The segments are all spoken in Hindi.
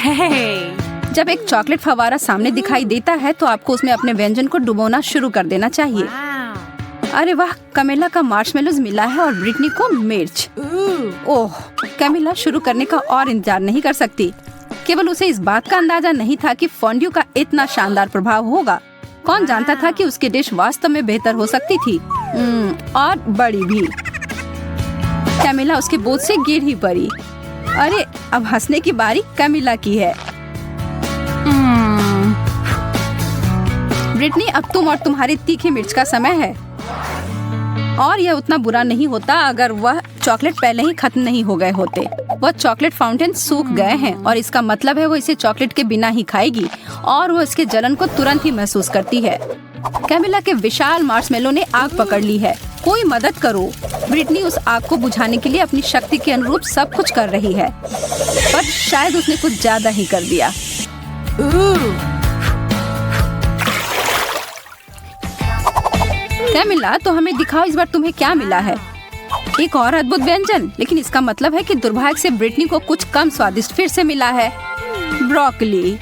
जब एक चॉकलेट फव्वारा सामने दिखाई देता है तो आपको उसमें अपने व्यंजन को डुबोना शुरू कर देना चाहिए। अरे वाह, कैमिला का मार्शमेलोज मिला है और ब्रिटनी को मिर्च। ओह, कैमिला शुरू करने का और इंतजार नहीं कर सकती। केवल उसे इस बात का अंदाजा नहीं था कि फोंड्यू का इतना शानदार प्रभाव होगा। कौन जानता था कि उसकी डिश वास्तव में बेहतर हो सकती थी, और बड़ी भी। कैमिला उसके बोझ से गिर ही पड़ी। अरे, अब हंसने की बारी कैमिला की है। ब्रिटनी, अब तुम और तुम्हारी तीखी मिर्च का समय है। और यह उतना बुरा नहीं होता अगर वह चॉकलेट पहले ही खत्म नहीं हो गए होते। वह चॉकलेट फाउंटेन सूख गए हैं और इसका मतलब है वो इसे चॉकलेट के बिना ही खाएगी और वो इसके जलन को तुरंत ही महसूस करती है। कैमिला के विशाल मार्शमेलो ने आग पकड़ ली है। कोई मदद करो। ब्रिटनी उस आग को बुझाने के लिए अपनी शक्ति के अनुरूप सब कुछ कर रही है, पर शायद उसने कुछ ज्यादा ही कर दिया। कैमिला, तो हमें दिखाओ इस बार तुम्हें क्या मिला है। एक और अद्भुत व्यंजन, लेकिन इसका मतलब है कि दुर्भाग्य से ब्रिटनी को कुछ कम स्वादिष्ट फिर से मिला है, ब्रोकली।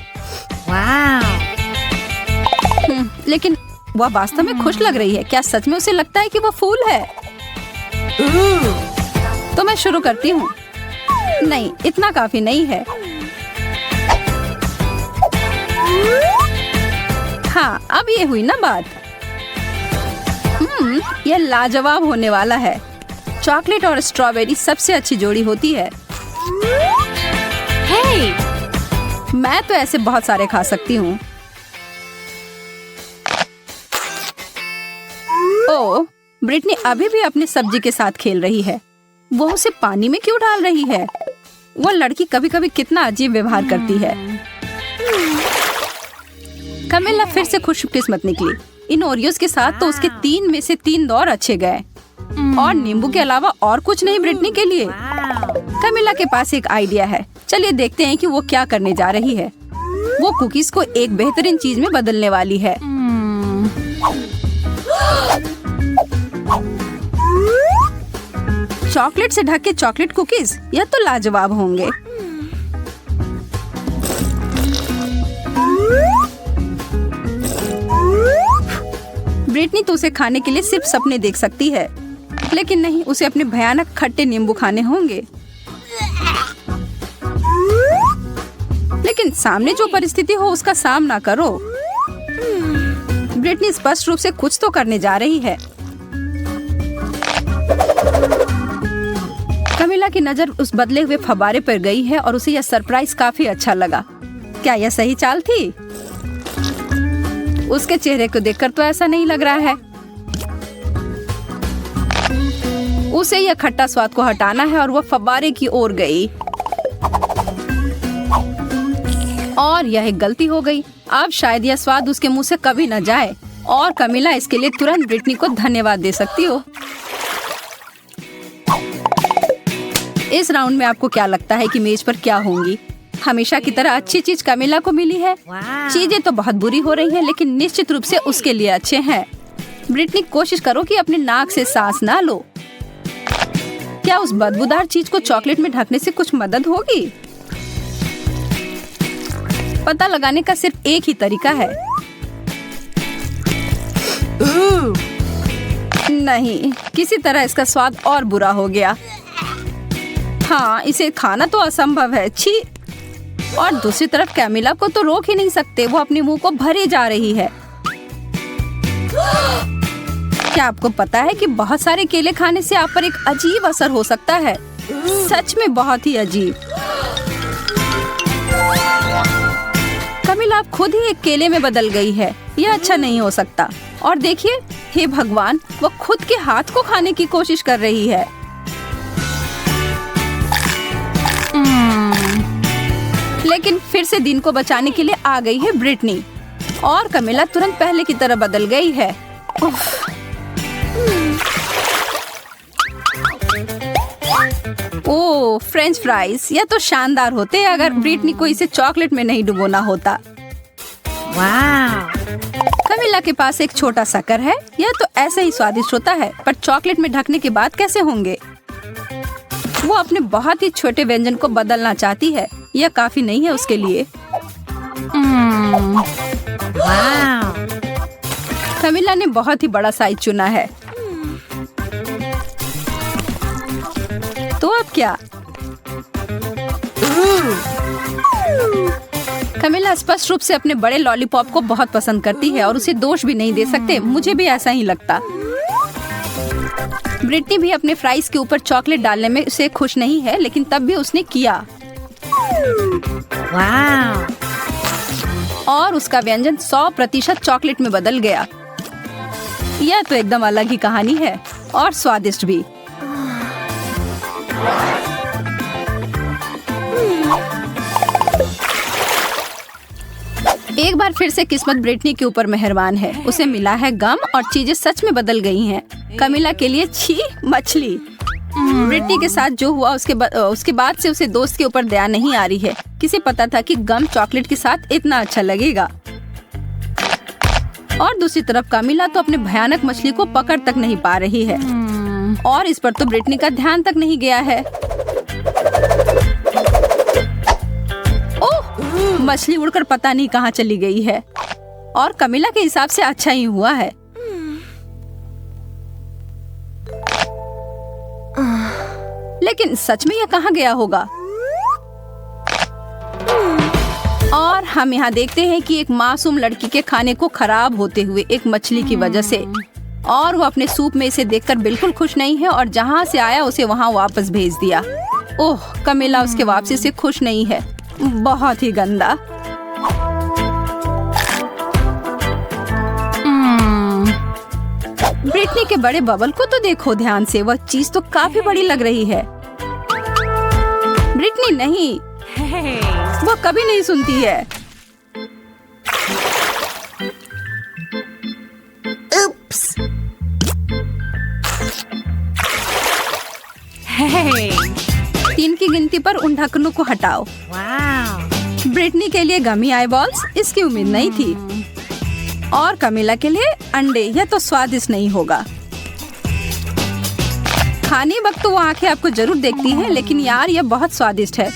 लेकिन वह वास्तव में खुश लग रही है। क्या सच में उसे लगता है कि वह फूल है? तो मैं शुरू करती हूँ। नहीं, इतना काफी नहीं है। हाँ, अब ये हुई ना बात। यह लाजवाब होने वाला है। चॉकलेट और स्ट्रॉबेरी सबसे अच्छी जोड़ी होती है। मैं तो ऐसे बहुत सारे खा सकती हूँ। ओह, ब्रिटनी अभी भी अपनी सब्जी के साथ खेल रही है। वो उसे पानी में क्यों डाल रही है? वो लड़की कभी कभी कितना अजीब व्यवहार करती है। कैमिला फिर से खुशकिस्मत निकली। इन ओरियोस के साथ तो उसके 3 में से 3 दौर अच्छे गए, और नींबू के अलावा और कुछ नहीं ब्रिटनी के लिए। कैमिला के पास एक आइडिया है। चलिए देखते हैं कि वो क्या करने जा रही है। वो कुकीज को एक बेहतरीन चीज में बदलने वाली है। चॉकलेट से ढके चॉकलेट कुकीज, यह तो लाजवाब होंगे। ब्रिटनी तो उसे खाने के लिए सिर्फ सपने देख सकती है, लेकिन नहीं, उसे अपने भयानक खट्टे नींबू खाने होंगे। लेकिन सामने जो परिस्थिति हो उसका सामना करो। ब्रिटनी स्पष्ट रूप से कुछ तो करने जा रही है। कैमिला की नजर उस बदले हुए फव्वारे पर गई है और उसे यह सरप्राइज काफी अच्छा लगा। क्या यह सही चाल थी? उसके चेहरे को देखकर तो ऐसा नहीं लग रहा है। उसे यह खट्टा स्वाद को हटाना है और वह फव्वारे की ओर गई, और यह एक गलती हो गई। अब शायद यह स्वाद उसके मुंह से कभी न जाए, और कैमिला इसके लिए तुरंत ब्रिटनी को धन्यवाद दे सकती हो। इस राउंड में आपको क्या लगता है कि मेज पर क्या होंगी? हमेशा की तरह अच्छी चीज कैमिला को मिली है। चीजें तो बहुत बुरी हो रही हैं, लेकिन निश्चित रूप से उसके लिए अच्छे हैं। ब्रिटनी, कोशिश करो कि अपने नाक से सांस ना लो। क्या उस बदबूदार चीज को चॉकलेट में ढकने से कुछ मदद होगी? पता लगाने का सिर्फ एक ही तरीका है। नहीं, किसी तरह इसका स्वाद और बुरा हो गया। हाँ, इसे खाना तो असंभव है। छी। और दूसरी तरफ कैमिला को तो रोक ही नहीं सकते, वो अपने मुंह को भरे जा रही है। क्या आपको पता है कि बहुत सारे केले खाने से आप पर एक अजीब असर हो सकता है? सच में बहुत ही अजीब। कैमिला अब खुद ही एक केले में बदल गई है। यह अच्छा नहीं हो सकता। और देखिए, हे भगवान, वो खुद के हाथ को खाने की कोशिश कर रही है। लेकिन फिर से दिन को बचाने के लिए आ गई है ब्रिटनी, और कैमिला तुरंत पहले की तरह बदल गई है। ओह, फ्रेंच फ्राइज, यह तो शानदार होते अगर ब्रिटनी को इसे चॉकलेट में नहीं डुबोना होता। कैमिला के पास एक छोटा शक्कर है। यह तो ऐसे ही स्वादिष्ट होता है, पर चॉकलेट में ढकने के बाद कैसे होंगे? वो अपने बहुत ही छोटे व्यंजन को बदलना चाहती है। यह काफी नहीं है उसके लिए। कमिला ने बहुत ही बड़ा साइज चुना है। तो अब क्या? कमिला स्पष्ट रूप से अपने बड़े लॉलीपॉप को बहुत पसंद करती है और उसे दोष भी नहीं दे सकते। मुझे भी ऐसा ही लगता। ब्रिटनी भी अपने फ्राइज के ऊपर चॉकलेट डालने में उसे खुश नहीं है, लेकिन तब भी उसने किया। और उसका व्यंजन 100% चॉकलेट में बदल गया। यह तो एकदम अलग ही कहानी है और स्वादिष्ट भी। एक बार फिर से किस्मत ब्रिटनी के ऊपर मेहरबान है। उसे मिला है गम और चीजें सच में बदल गई हैं। कमिला के लिए छी मछली। ब्रिटनी के साथ जो हुआ उसके बाद से उसे दोस्त के ऊपर दया नहीं आ रही है। किसे पता था कि गम चॉकलेट के साथ इतना अच्छा लगेगा। और दूसरी तरफ कमिला तो अपने भयानक मछली को पकड़ तक नहीं पा रही है। और इस पर तो ब्रिटनी का ध्यान तक नहीं गया है। ओह, मछली उड़कर पता नहीं कहाँ चली गई है। और कमिला के हिसाब से अच्छा ही हुआ है। लेकिन सच में यह कहाँ गया होगा? और हम यहाँ देखते हैं कि एक मासूम लड़की के खाने को खराब होते हुए एक मछली की वजह से। और वो अपने सूप में इसे देखकर बिल्कुल खुश नहीं है और जहाँ से आया उसे वहाँ वापस भेज दिया। ओह, कमिला उसके वापसी से खुश नहीं है। बहुत ही गंदा। ब्रिटनी के बड़े बबल को तो देखो ध्यान से। वह चीज तो काफी बड़ी लग रही है। ब्रिटनी नहीं, वो कभी नहीं सुनती है। उप्स। तीन की गिनती पर उन ढक्कनों को हटाओ। ब्रिटनी के लिए गमी आई बॉल्स, इसकी उम्मीद नहीं थी। और कमिला के लिए अंडे। यह तो स्वादिष्ट नहीं होगा। खाने वक्त तो वो आंखें आपको जरूर देखती हैं, लेकिन यार यह बहुत स्वादिष्ट है।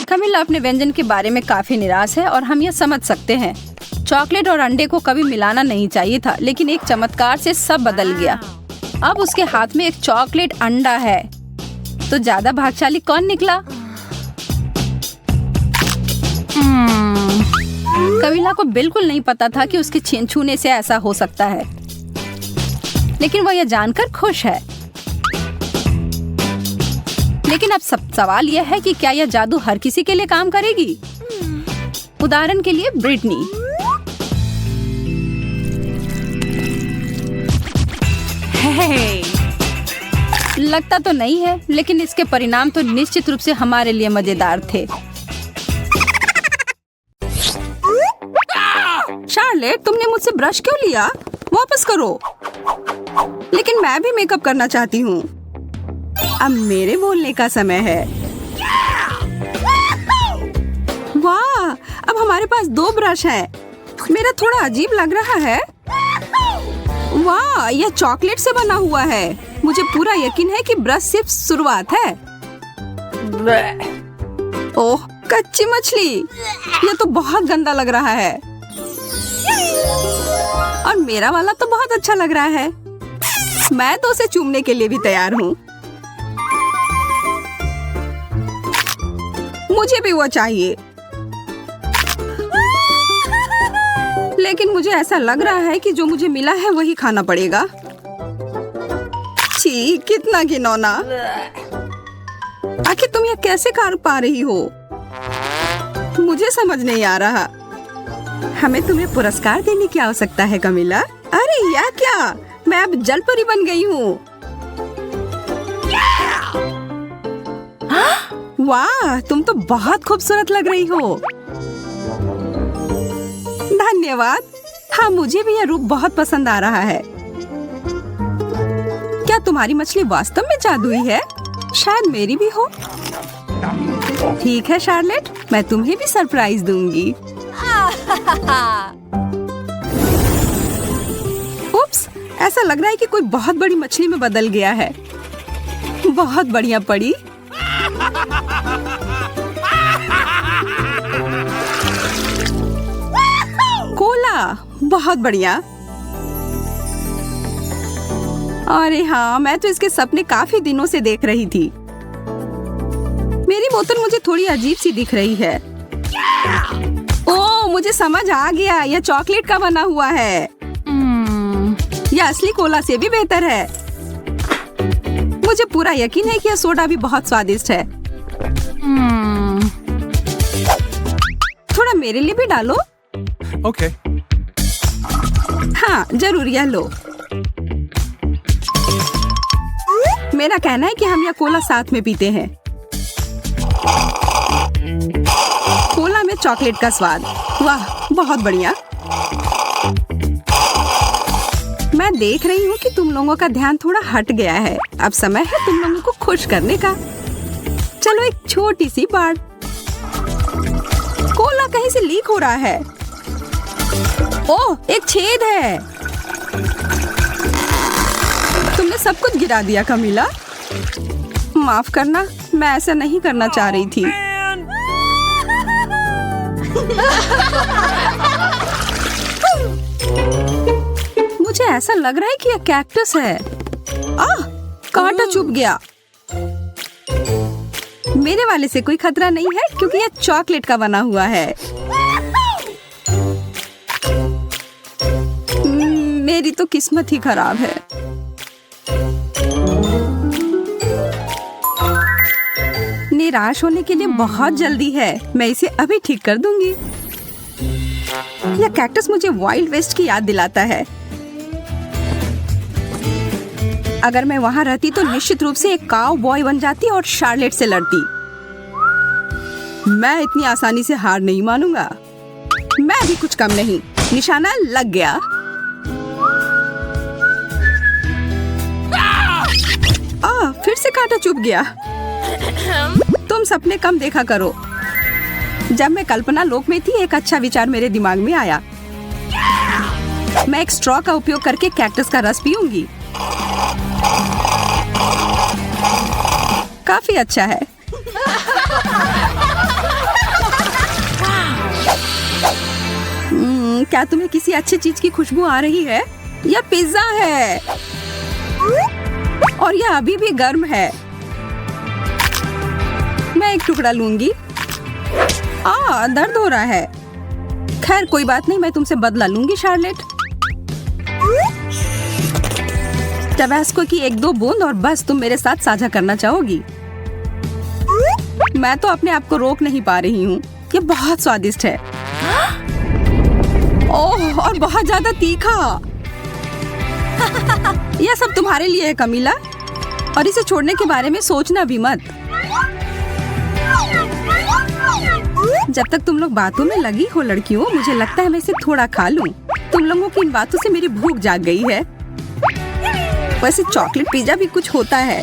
कमिला अपने व्यंजन के बारे में काफी निराश है और हम यह समझ सकते हैं। चॉकलेट और अंडे को कभी मिलाना नहीं चाहिए था, लेकिन एक चमत्कार से सब बदल गया। अब उसके हाथ में एक चॉकलेट अंडा है। तो ज्यादा भाग्यशाली कौन निकला? कमिला को बिल्कुल नहीं पता था कि उसके छूने से ऐसा हो सकता है, लेकिन वह यह जानकर खुश है। लेकिन अब सवाल यह है कि क्या यह जादू हर किसी के लिए काम करेगी? उदाहरण के लिए ब्रिटनी। लगता तो नहीं है, लेकिन इसके परिणाम तो निश्चित रूप से हमारे लिए मजेदार थे। शार्लेट, तुमने मुझसे ब्रश क्यों लिया? वापस करो। लेकिन मैं भी मेकअप करना चाहती हूँ। अब मेरे बोलने का समय है। वाह, अब हमारे पास 2 ब्रश हैं। मेरा थोड़ा अजीब लग रहा है। वाह, यह चॉकलेट से बना हुआ है। मुझे पूरा यकीन है कि ब्रश सिर्फ शुरुआत है। ओह, कच्ची मछली। यह तो बहुत गंदा लग रहा है। और मेरा वाला तो बहुत अच्छा लग रहा है। मैं तो उसे चूमने के लिए भी तैयार हूँ। मुझे भी वो चाहिए। लेकिन मुझे ऐसा लग रहा है कि जो मुझे मिला है वही खाना पड़ेगा। छी, कितना घिनौना। आखिर तुम यह कैसे कर पा रही हो? मुझे समझ नहीं आ रहा। हमें तुम्हें पुरस्कार देने की आवश्यकता है कमिला। अरे यह क्या, मैं अब जल परी बन गई हूँ। वाह, तुम तो बहुत खूबसूरत लग रही हो। धन्यवाद। हाँ, मुझे भी यह रूप बहुत पसंद आ रहा है। क्या तुम्हारी मछली वास्तव में जादुई है? शायद मेरी भी हो। ठीक है शार्लेट, मैं तुम्हें भी सरप्राइज दूंगी। उप्स, ऐसा लग रहा है कि कोई बहुत बड़ी मछली में बदल गया है। बहुत बढ़िया पड़ी। कोला, बहुत बढ़िया। अरे हाँ, मैं तो इसके सपने काफी दिनों से देख रही थी। मेरी बोतल मुझे थोड़ी अजीब सी दिख रही है। ओह, मुझे समझ आ गया, यह चॉकलेट का बना हुआ है। यह असली कोला से भी बेहतर है। मुझे पूरा यकीन है कि यह सोडा भी बहुत स्वादिष्ट है। थोड़ा मेरे लिए भी डालो। ओके। हाँ जरूर, यह लो। मेरा कहना है कि हम यह कोला साथ में पीते हैं। कोला में चॉकलेट का स्वाद, वाह बहुत बढ़िया। मैं देख रही हूँ कि तुम लोगों का ध्यान थोड़ा हट गया है। अब समय है तुम लोगों को खुश करने का। चलो एक छोटी सी बात। कोला कहीं से लीक हो रहा है। ओह, एक छेद है। तुमने सब कुछ गिरा दिया कमीला। माफ करना, मैं ऐसा नहीं करना चाह रही थी। मुझे ऐसा लग रहा है कि यह कैक्टस है। कांटा चुभ गया। मेरे वाले से कोई खतरा नहीं है क्योंकि यह चॉकलेट का बना हुआ है। मेरी तो किस्मत ही खराब है। निराश होने के लिए बहुत जल्दी है। मैं इसे अभी ठीक कर दूंगी। यह कैक्टस मुझे वाइल्ड वेस्ट की याद दिलाता है। अगर मैं वहां रहती तो निश्चित रूप से एक काउ बॉय बन जाती और शार्लेट से लड़ती। मैं इतनी आसानी से हार नहीं मानूंगा। मैं भी कुछ कम नहीं। निशाना लग गया। फिर से कांटा चुभ गया। तुम सपने कम देखा करो। जब मैं कल्पना लोक में थी, एक अच्छा विचार मेरे दिमाग में आया। मैं एक स्ट्रॉ का उपयोग करके कैक्टस का रस पीऊंगी। काफी अच्छा है। क्या तुम्हें किसी अच्छी चीज की खुशबू आ रही है? यह पिज्जा है और यह अभी भी गर्म है। मैं एक टुकड़ा लूंगी। दर्द हो रहा है। खैर कोई बात नहीं, मैं तुमसे बदला लूंगी शार्लेट। टबैस्को की 1-2 बूंद और बस तुम मेरे साथ साझा करना चाहोगी। मैं तो अपने आप को रोक नहीं पा रही हूँ। ये बहुत स्वादिष्ट है। ओह, और बहुत ज्यादा तीखा। यह सब तुम्हारे लिए है कमीला, और इसे छोड़ने के बारे में सोचना भी मत। जब तक तुम लोग बातों में लगी हो लड़कियों, मुझे लगता है मैं इसे थोड़ा खा लूं। तुम लोगों की इन बातों से मेरी भूख जाग गई है। वैसे चॉकलेट पिज्जा भी कुछ होता है।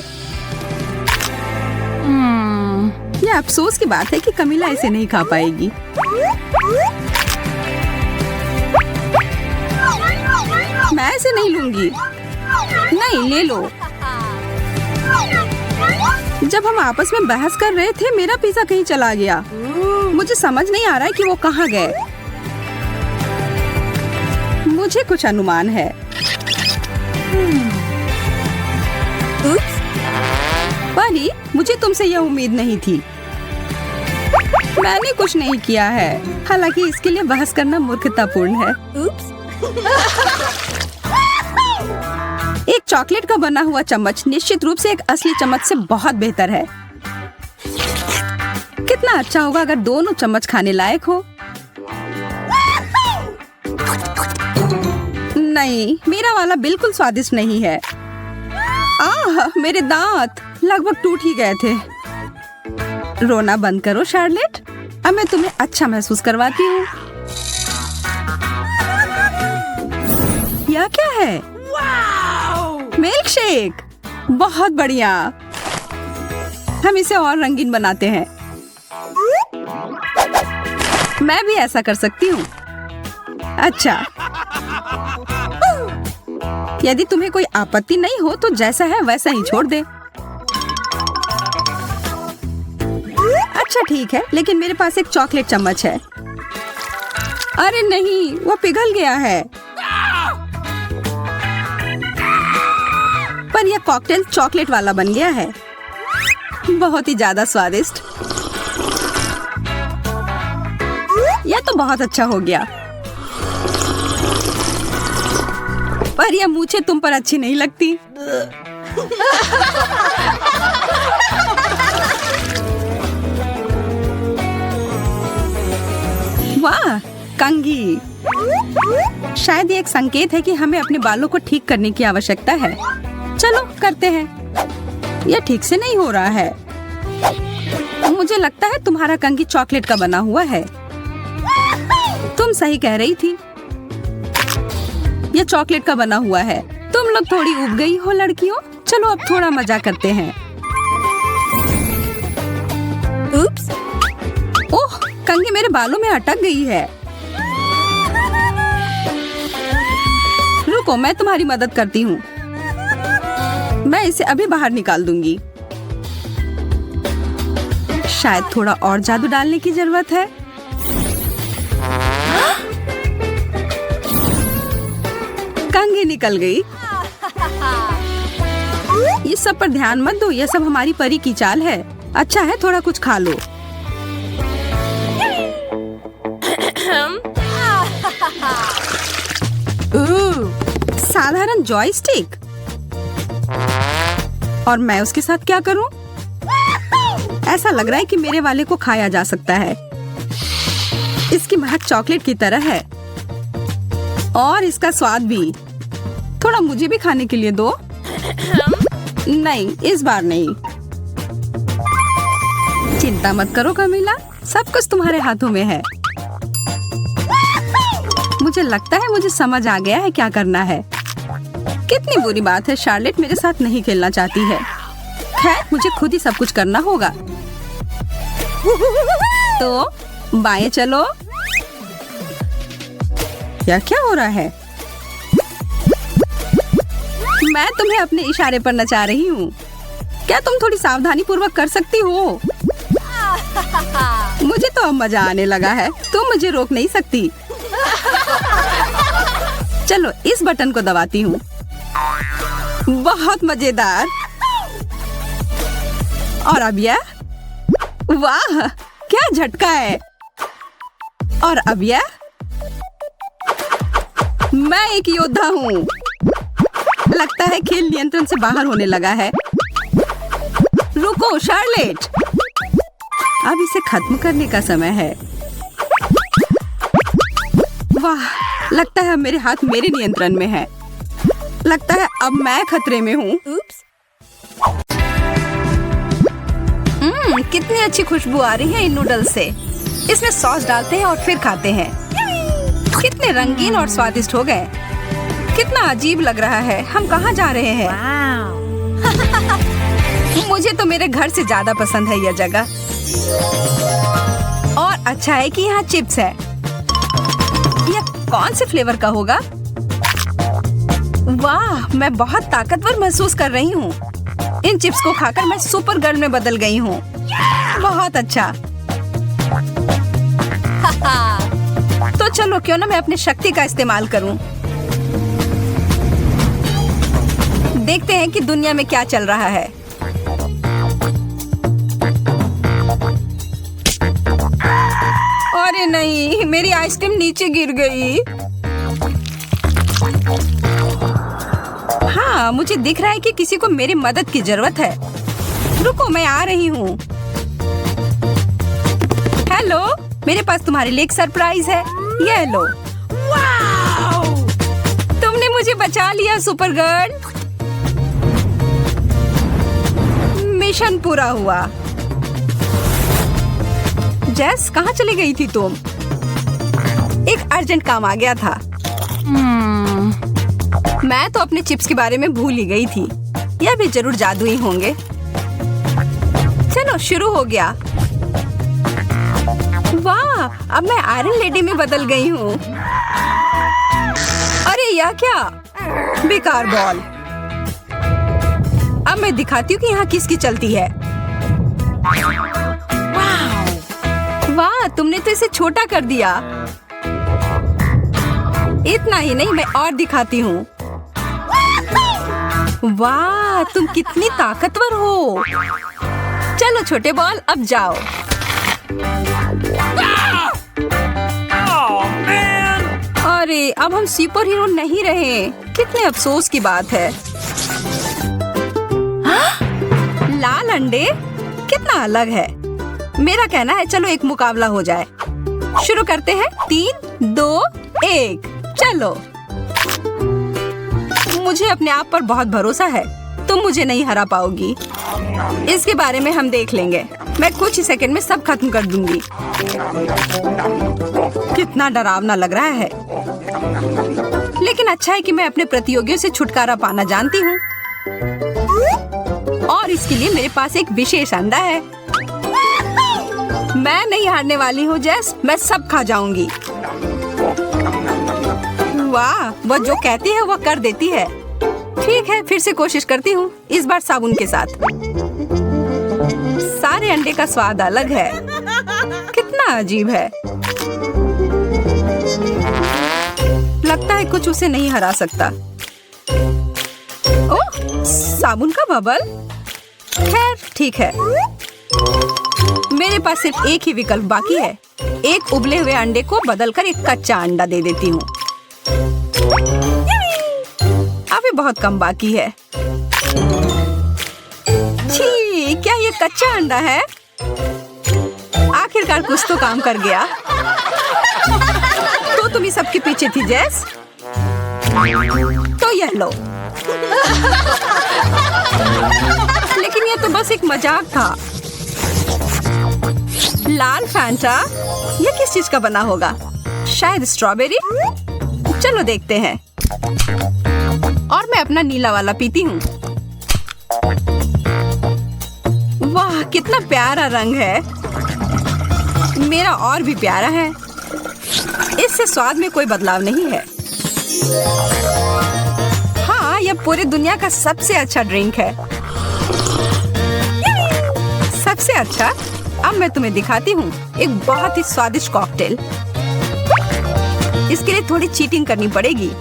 यह अफसोस की बात है कि कमीला इसे नहीं खा पाएगी। मैं इसे नहीं लूंगी। नहीं, ले लो। जब हम आपस में बहस कर रहे थे, मेरा पिज्जा कहीं चला गया। मुझे समझ नहीं आ रहा है कि वो कहाँ गए। मुझे कुछ अनुमान है। परी, मुझे तुमसे यह उम्मीद नहीं थी। मैंने कुछ नहीं किया है। हालांकि इसके लिए बहस करना मूर्खतापूर्ण है। एक चॉकलेट का बना हुआ चम्मच निश्चित रूप से एक असली चम्मच से बहुत बेहतर है। कितना अच्छा होगा अगर दोनों चम्मच खाने लायक हो। नहीं, मेरा वाला बिल्कुल स्वादिष्ट नहीं है। मेरे दांत लगभग टूट ही गए थे। रोना बंद करो शार्लेट। अब मैं तुम्हें अच्छा महसूस करवाती हूँ। यह क्या है? Milk shake. बहुत बढ़िया। हम इसे और रंगीन बनाते हैं। मैं भी ऐसा कर सकती हूँ। अच्छा, यदि तुम्हें कोई आपत्ति नहीं हो तो जैसा है वैसा ही छोड़ दे। अच्छा ठीक है, लेकिन मेरे पास एक चॉकलेट चम्मच है। अरे नहीं, वो पिघल गया है। पर यह कॉकटेल चॉकलेट वाला बन गया है। बहुत ही ज्यादा स्वादिष्ट। यह तो बहुत अच्छा हो गया। पर यह मूछें तुम पर अच्छी नहीं लगती। वाह, कंघी। शायद ये एक संकेत है कि हमें अपने बालों को ठीक करने की आवश्यकता है। चलो करते हैं। यह ठीक से नहीं हो रहा है। मुझे लगता है तुम्हारा कंघी चॉकलेट का बना हुआ है। तुम सही कह रही थी, यह चॉकलेट का बना हुआ है। तुम लोग थोड़ी ऊब गई हो लड़कियों। चलो अब थोड़ा मजा करते हैं। उप्स, ओह, कंघी मेरे बालों में अटक गई है। रुको, मैं तुम्हारी मदद करती हूँ। मैं इसे अभी बाहर निकाल दूंगी। शायद थोड़ा और जादू डालने की जरूरत है। कंघी निकल गई। ये सब पर ध्यान मत दो, ये सब हमारी परी की चाल है। अच्छा है, थोड़ा कुछ खा लो। साधारण जॉयस्टिक। और मैं उसके साथ क्या करूं? ऐसा लग रहा है कि मेरे वाले को खाया जा सकता है। इसकी महक चॉकलेट की तरह है और इसका स्वाद भी। थोड़ा मुझे भी खाने के लिए दो। नहीं, इस बार नहीं। चिंता मत करो कमीला, सब कुछ तुम्हारे हाथों में है। मुझे लगता है मुझे समझ आ गया है क्या करना है। कितनी बुरी बात है, शार्लेट मेरे साथ नहीं खेलना चाहती है। खैर, मुझे खुद ही सब कुछ करना होगा। तो बाएं चलो। क्या हो रहा है? मैं तुम्हें अपने इशारे पर नचा रही हूँ। क्या तुम थोड़ी सावधानी पूर्वक कर सकती हो? मुझे तो अब मजा आने लगा है। तुम मुझे रोक नहीं सकती। चलो इस बटन को दबाती हूँ। बहुत मजेदार। और अब यह, वाह क्या झटका है। और अब यह, मैं एक योद्धा हूँ। लगता है खेल नियंत्रण से बाहर होने लगा है। रुको शार्लेट, अब इसे खत्म करने का समय है। वाह, लगता है अब मेरे हाथ मेरे नियंत्रण में है। लगता है अब मैं खतरे में हूँ। कितनी अच्छी खुशबू आ रही है इन नूडल्स से। इसमें सॉस डालते हैं और फिर खाते हैं। कितने रंगीन और स्वादिष्ट हो गए। कितना अजीब लग रहा है। हम कहाँ जा रहे हैं? मुझे तो मेरे घर से ज्यादा पसंद है यह जगह। और अच्छा है कि यहाँ चिप्स है। यह कौन से फ्लेवर का होगा? वाह, मैं बहुत ताकतवर महसूस कर रही हूँ। इन चिप्स को खाकर मैं सुपर गर्ल में बदल गई हूँ। बहुत अच्छा। तो चलो क्यों ना मैं अपनी शक्ति का इस्तेमाल करूँ। देखते हैं कि दुनिया में क्या चल रहा है। अरे नहीं, मेरी आइसक्रीम नीचे गिर गई। हाँ, मुझे दिख रहा है कि किसी को मेरी मदद की जरूरत है। रुको, मैं आ रही हूँ। हेलो, मेरे पास तुम्हारे लिए एक सरप्राइज है। ये लो। वाओ! तुमने मुझे बचा लिया सुपर गर्ल। मिशन पूरा हुआ। जेस, कहाँ चली गई थी तुम? एक अर्जेंट काम आ गया था। मैं तो अपने चिप्स के बारे में भूल ही गई थी। यह भी जरूर जादू ही होंगे। चलो शुरू हो गया। वाह, अब मैं आयरन लेडी में बदल गई हूँ। अरे यह क्या? बेकार बॉल। अब मैं दिखाती हूँ कि यहाँ किसकी चलती है। वाह! तुमने तो इसे छोटा कर दिया। इतना ही नहीं, मैं और दिखाती हूँ। वाह, तुम कितनी ताकतवर हो। चलो छोटे बॉल, अब जाओ। अरे अब हम सुपर हीरो नहीं रहे। कितने अफसोस की बात है। लाल अंडे कितना अलग है। मेरा कहना है चलो एक मुकाबला हो जाए। शुरू करते हैं। 3, 2, 1 चलो। मुझे अपने आप पर बहुत भरोसा है। तुम मुझे नहीं हरा पाओगी। इसके बारे में हम देख लेंगे। मैं कुछ ही सेकंड में सब खत्म कर दूंगी। कितना डरावना लग रहा है। लेकिन अच्छा है कि मैं अपने प्रतियोगियों से छुटकारा पाना जानती हूँ। और इसके लिए मेरे पास एक विशेष अंडा है। मैं नहीं हारने वाली हूँ जेस, मैं सब खा जाऊंगी। वाह, वह जो कहती है वह कर देती है। ठीक है, फिर से कोशिश करती हूँ, इस बार साबुन के साथ। सारे अंडे का स्वाद अलग है। कितना अजीब है। लगता है कुछ उसे नहीं हरा सकता। ओह, साबुन का बबल। खैर ठीक है, मेरे पास सिर्फ एक ही विकल्प बाकी है। एक उबले हुए अंडे को बदलकर एक कच्चा अंडा दे देती हूँ। अभी बहुत कम बाकी है। छी, क्या ये कच्चा अंडा है? आखिरकार कुछ तो काम कर गया। तो तुम ही सबके पीछे थी जेस। तो यह लो। लेकिन ये तो बस एक मजाक था। लाल फैंटा, ये किस चीज का बना होगा? शायद स्ट्रॉबेरी। चलो देखते हैं। और मैं अपना नीला वाला पीती हूँ। वाह, कितना प्यारा रंग है। मेरा और भी प्यारा है। इससे स्वाद में कोई बदलाव नहीं है। हाँ, यह पूरी दुनिया का सबसे अच्छा ड्रिंक है। सबसे अच्छा। अब मैं तुम्हें दिखाती हूँ एक बहुत ही स्वादिष्ट कॉकटेल। इसके लिए थोड़ी चीटिंग करनी पड़ेगी।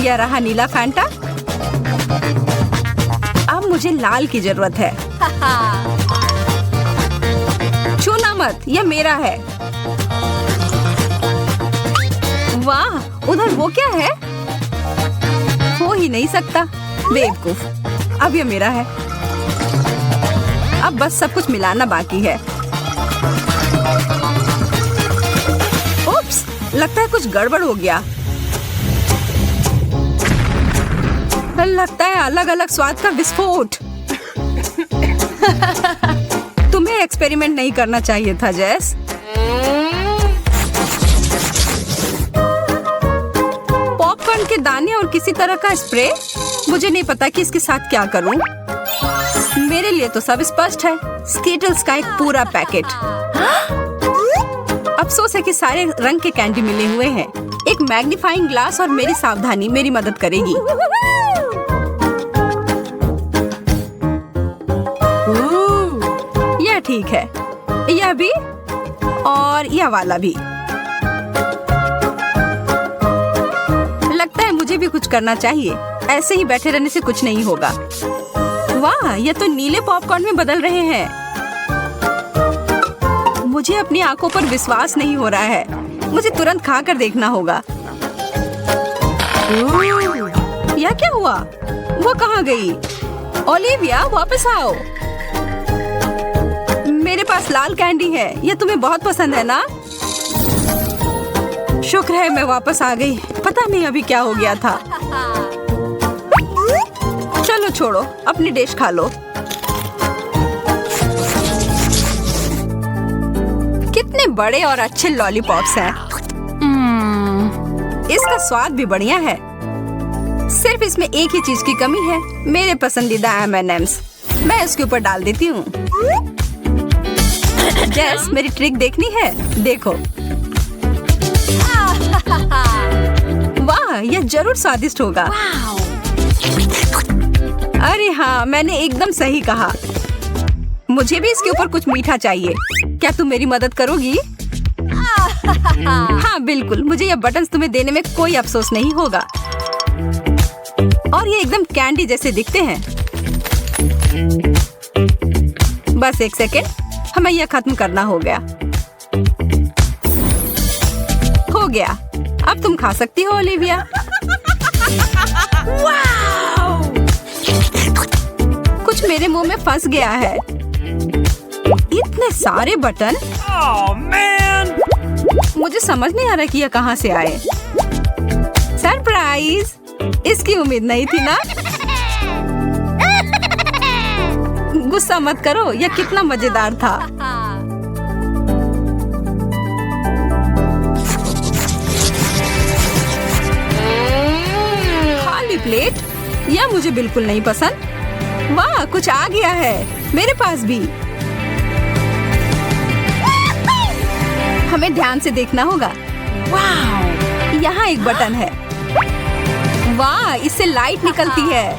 यह रहा नीला फैंटा। अब मुझे लाल की जरूरत है। छूना मत, यह मेरा है। वाह, उधर वो क्या है? हो ही नहीं सकता, बेवकूफ। अब यह मेरा है। अब बस सब कुछ मिलाना बाकी है। उप्स, लगता है कुछ गड़बड़ हो गया। लगता है अलग अलग स्वाद का विस्फोट। तुम्हें एक्सपेरिमेंट नहीं करना चाहिए था जेस। पॉपकॉर्न के दाने और किसी तरह का स्प्रे। मुझे नहीं पता कि इसके साथ क्या करूं। मेरे लिए तो सब स्पष्ट है। स्कीटल्स का एक पूरा पैकेट। अफसोस है कि सारे रंग के कैंडी मिले हुए हैं। एक मैग्नीफाइंग ग्लास और मेरी सावधानी मेरी मदद करेगी। यह ठीक है। यह भी और यह वाला भी। लगता है मुझे भी कुछ करना चाहिए। ऐसे ही बैठे रहने से कुछ नहीं होगा। वाह, ये तो नीले पॉपकॉर्न में बदल रहे हैं। मुझे अपनी आंखों पर विश्वास नहीं हो रहा है। मुझे तुरंत खाकर देखना होगा। यह क्या हुआ? वो कहाँ गई? ओलिविया, वापस आओ। मेरे पास लाल कैंडी है। यह तुम्हें बहुत पसंद है ना? शुक्र है मैं वापस आ गई। पता नहीं अभी क्या हो गया था। चलो छोड़ो, अपनी डिश खा लो। कितने बड़े और अच्छे लॉलीपॉप्स हैं। इसका स्वाद भी बढ़िया है। सिर्फ इसमें एक ही चीज की कमी है, मेरे पसंदीदा M&M's। मैं इसके ऊपर डाल देती हूँ। जेस, मेरी ट्रिक देखनी है? देखो। वाह, यह जरूर स्वादिष्ट होगा। अरे हाँ, मैंने एकदम सही कहा। मुझे भी इसके ऊपर कुछ मीठा चाहिए। क्या तुम मेरी मदद करोगी? हाँ बिल्कुल, मुझे ये बटन्स तुम्हें देने में कोई अफसोस नहीं होगा। और ये एकदम कैंडी जैसे दिखते हैं। बस एक सेकेंड, हमें यह खत्म करना हो गया। हो गया, अब तुम खा सकती हो ओलिविया। कुछ मेरे मुंह में फंस गया है। इतने सारे बटन। मुझे समझ नहीं आ रहा कि यह कहाँ से आए। सरप्राइज! इसकी उम्मीद नहीं थी ना। गुस्सा मत करो, यह कितना मजेदार था। खाली प्लेट? यह मुझे बिल्कुल नहीं पसंद। वाह, कुछ आ गया है मेरे पास भी। हमें ध्यान से देखना होगा। वाह, यहाँ एक बटन है। वाह, इससे लाइट निकलती है।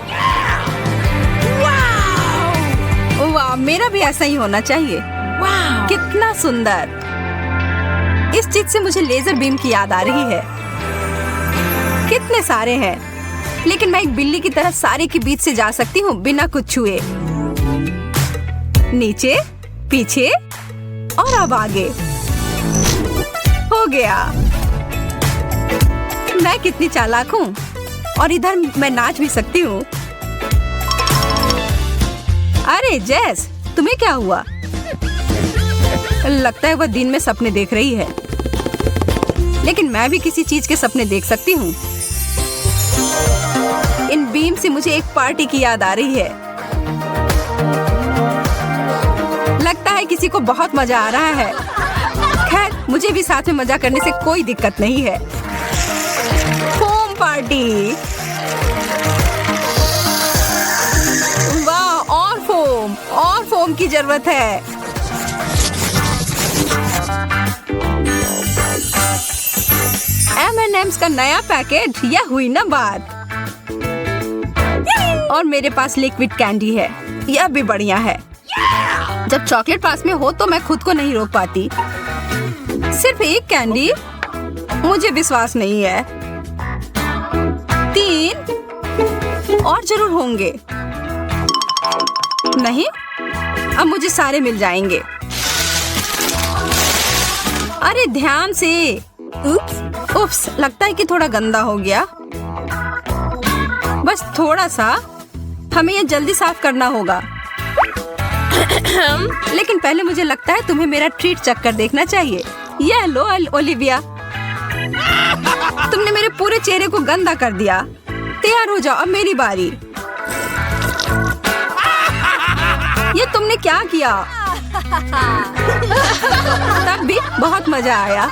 वाह, मेरा भी ऐसा ही होना चाहिए। वाह, कितना सुंदर। इस चीज से मुझे लेजर बीम की याद आ रही है। कितने सारे हैं, लेकिन मैं एक बिल्ली की तरह सारे के बीच से जा सकती हूँ बिना कुछ छुए। नीचे, पीछे और अब आगे। हो गया। मैं कितनी चालाक हूँ, और इधर मैं नाच भी सकती हूँ। अरे जेस, तुम्हें क्या हुआ? लगता है वह दिन में सपने देख रही है, लेकिन मैं भी किसी चीज के सपने देख सकती हूँ। इन बीम से मुझे एक पार्टी की याद आ रही है। लगता है किसी को बहुत मजा आ रहा है। खैर, मुझे भी साथ में मजा करने से कोई दिक्कत नहीं है। Foam party. वाह, और फोम की जरूरत है। M&M's का नया पैकेट, यह हुई ना बात। और मेरे पास लिक्विड कैंडी है, यह भी बढ़िया है। जब चॉकलेट पास में हो तो मैं खुद को नहीं रोक पाती। सिर्फ एक कैंडी? मुझे विश्वास नहीं है। 3 और जरूर होंगे। नहीं, अब मुझे सारे मिल जाएंगे। अरे ध्यान से। उप्स, लगता है कि थोड़ा गंदा हो गया। बस थोड़ा सा। हमें यह जल्दी साफ करना होगा। लेकिन पहले मुझे लगता है तुम्हें मेरा ट्रीट चक्कर देखना चाहिए। यह लो ओलिविया, तुमने मेरे पूरे चेहरे को गंदा कर दिया। तैयार हो जाओ, अब मेरी बारी। ये तुमने क्या किया? तब भी बहुत मजा आया।